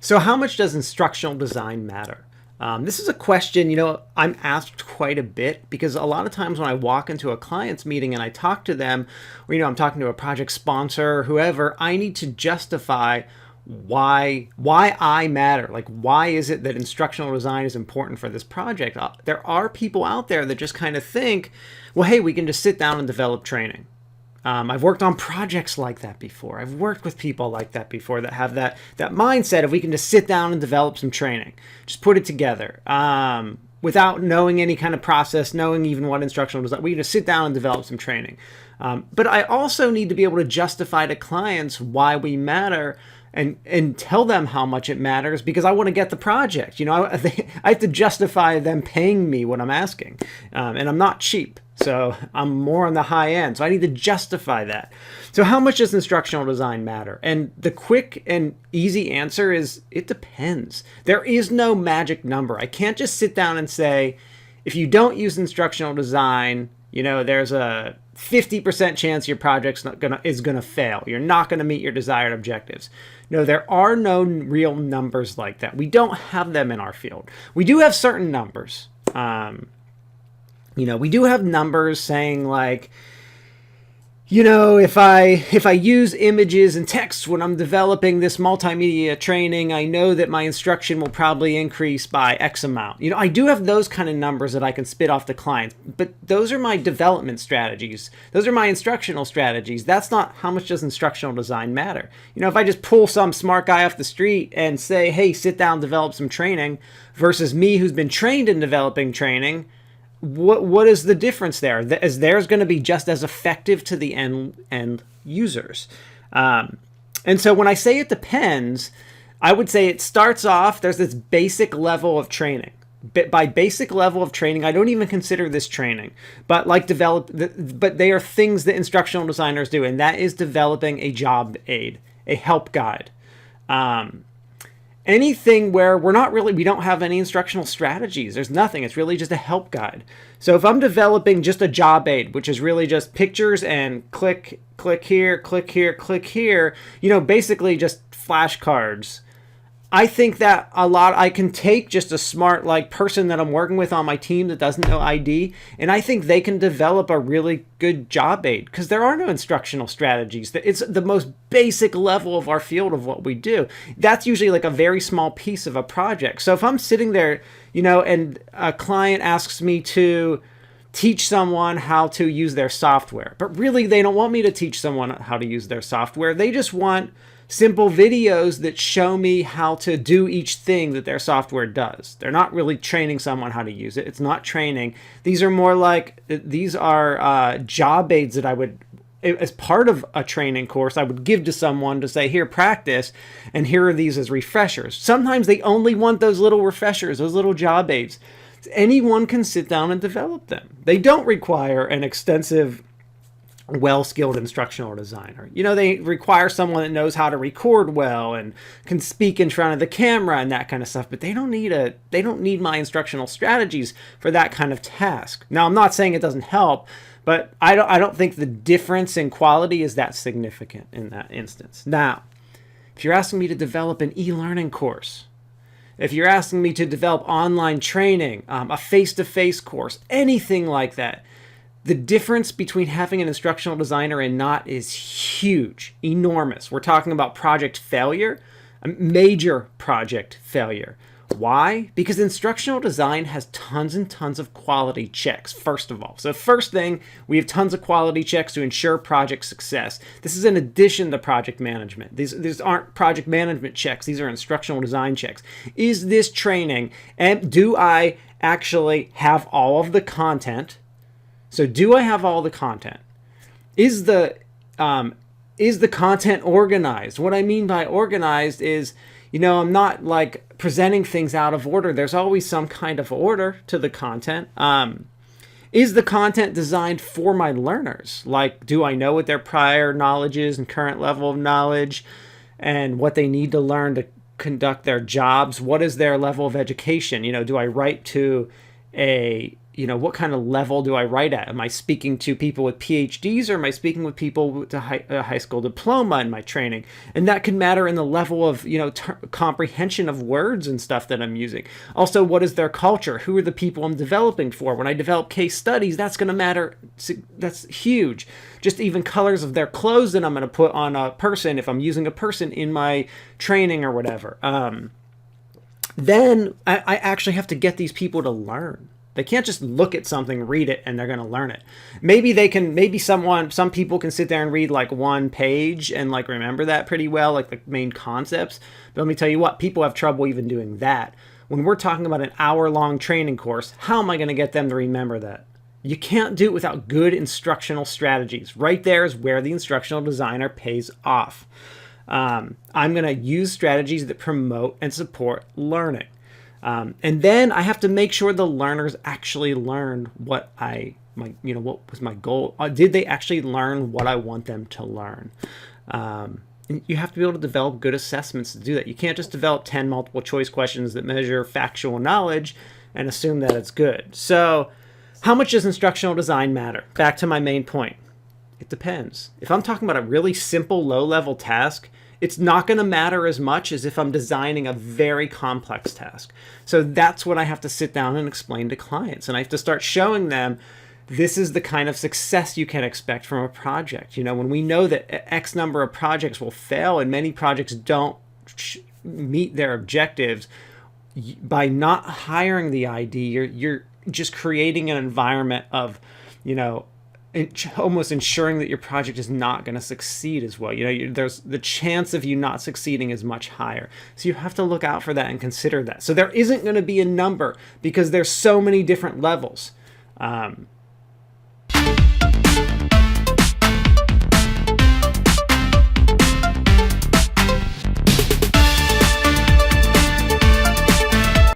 So how much does instructional design matter? This is a question, I'm asked quite a bit because a lot of times when I walk into a client's meeting and I talk to them, or, I'm talking to a project sponsor or whoever, I need to justify why I matter. Like, why is it that instructional design is important for this project? There are people out there that just kind of think, well, hey, we can just sit down and develop training. I've worked on projects like that before. I've worked with people like that before that have that mindset of we can just sit down and develop some training, just put it together without knowing any kind of process, knowing even what instructional design. We can just sit down and develop some training. But I also need to be able to justify to clients why we matter and tell them how much it matters because I want to get the project. I have to justify them paying me what I'm asking, and I'm not cheap. So I'm more on the high end. So I need to justify that. So how much does instructional design matter? And the quick and easy answer is it depends. There is no magic number. I can't just sit down and say, if you don't use instructional design, there's a 50% chance your project's is gonna fail. You're not gonna meet your desired objectives. No, there are no real numbers like that. We don't have them in our field. We do have certain numbers. We do have numbers saying like, if I use images and text when I'm developing this multimedia training, I know that my instruction will probably increase by X amount. I do have those kind of numbers that I can spit off to clients, but those are my development strategies. Those are my instructional strategies. That's not how much does instructional design matter. If I just pull some smart guy off the street and say, hey, sit down, develop some training versus me who's been trained in developing training, what is the difference there? Is theirs going to be just as effective to the end users? And so when I say it depends, I would say it starts off, there's this basic level of training. By basic level of training, I don't even consider this training, but but they are things that instructional designers do, and that is developing a job aid, a help guide. Anything where we don't have any instructional strategies. There's nothing. It's really just a help guide. So if I'm developing just a job aid, which is really just pictures and click here, click here, click here, basically just flashcards. I think that I can take just a smart person that I'm working with on my team that doesn't know ID, and I think they can develop a really good job aid because there are no instructional strategies. It's the most basic level of our field of what we do. That's usually a very small piece of a project. So if I'm sitting there, and a client asks me to teach someone how to use their software, but really they don't want me to teach someone how to use their software. They just want simple videos that show me how to do each thing that their software does. They're not really training someone how to use it. It's not training. These are more job aids that I would, as part of a training course, I would give to someone to say, here, practice, and here are these as refreshers. Sometimes they only want those little refreshers, those little job aids. Anyone can sit down and develop them. They don't require an extensive well-skilled instructional designer. They require someone that knows how to record well and can speak in front of the camera and that kind of stuff, but they don't need my instructional strategies for that kind of task. Now, I'm not saying it doesn't help, but I don't think the difference in quality is that significant in that instance. Now, if you're asking me to develop an e-learning course, if you're asking me to develop online training, a face-to-face course, anything like that, the difference between having an instructional designer and not is huge, enormous. We're talking about project failure, a major project failure. Why? Because instructional design has tons and tons of quality checks, first of all. So first thing, we have tons of quality checks to ensure project success. This is in addition to project management. These aren't project management checks. These are instructional design checks. Is this training, and do I actually have all of the content? So do I have all the content? Is the content organized? What I mean by organized is, I'm not presenting things out of order. There's always some kind of order to the content. Is the content designed for my learners? Do I know what their prior knowledge is and current level of knowledge and what they need to learn to conduct their jobs? What is their level of education? Do I write to a what kind of level do I write at? Am I speaking to people with PhDs, or am I speaking with people with a high school diploma in my training? And that can matter in the level of, comprehension of words and stuff that I'm using. Also, what is their culture? Who are the people I'm developing for? When I develop case studies, that's going to matter. That's huge. Just even colors of their clothes that I'm going to put on a person, if I'm using a person in my training or whatever. Then I actually have to get these people to learn. They can't just look at something, read it, and they're going to learn it. Maybe some people can sit there and read like one page and like remember that pretty well, like the main concepts. But let me tell you what, people have trouble even doing that. When we're talking about an hour-long training course, how am I going to get them to remember that? You can't do it without good instructional strategies. Right there is where the instructional designer pays off. I'm going to use strategies that promote and support learning. And then I have to make sure the learners actually learn what was my goal. Did they actually learn what I want them to learn? And you have to be able to develop good assessments to do that. You can't just develop 10 multiple choice questions that measure factual knowledge and assume that it's good. So how much does instructional design matter? Back to my main point. It depends. If I'm talking about a really simple low-level task, it's not going to matter as much as if I'm designing a very complex task. So that's what I have to sit down and explain to clients. And I have to start showing them this is the kind of success you can expect from a project. When we know that X number of projects will fail and many projects don't meet their objectives, by not hiring the ID, you're just creating an environment of, almost ensuring that your project is not going to succeed as well. There's the chance of you not succeeding is much higher. So you have to look out for that and consider that. So there isn't going to be a number because there's so many different levels.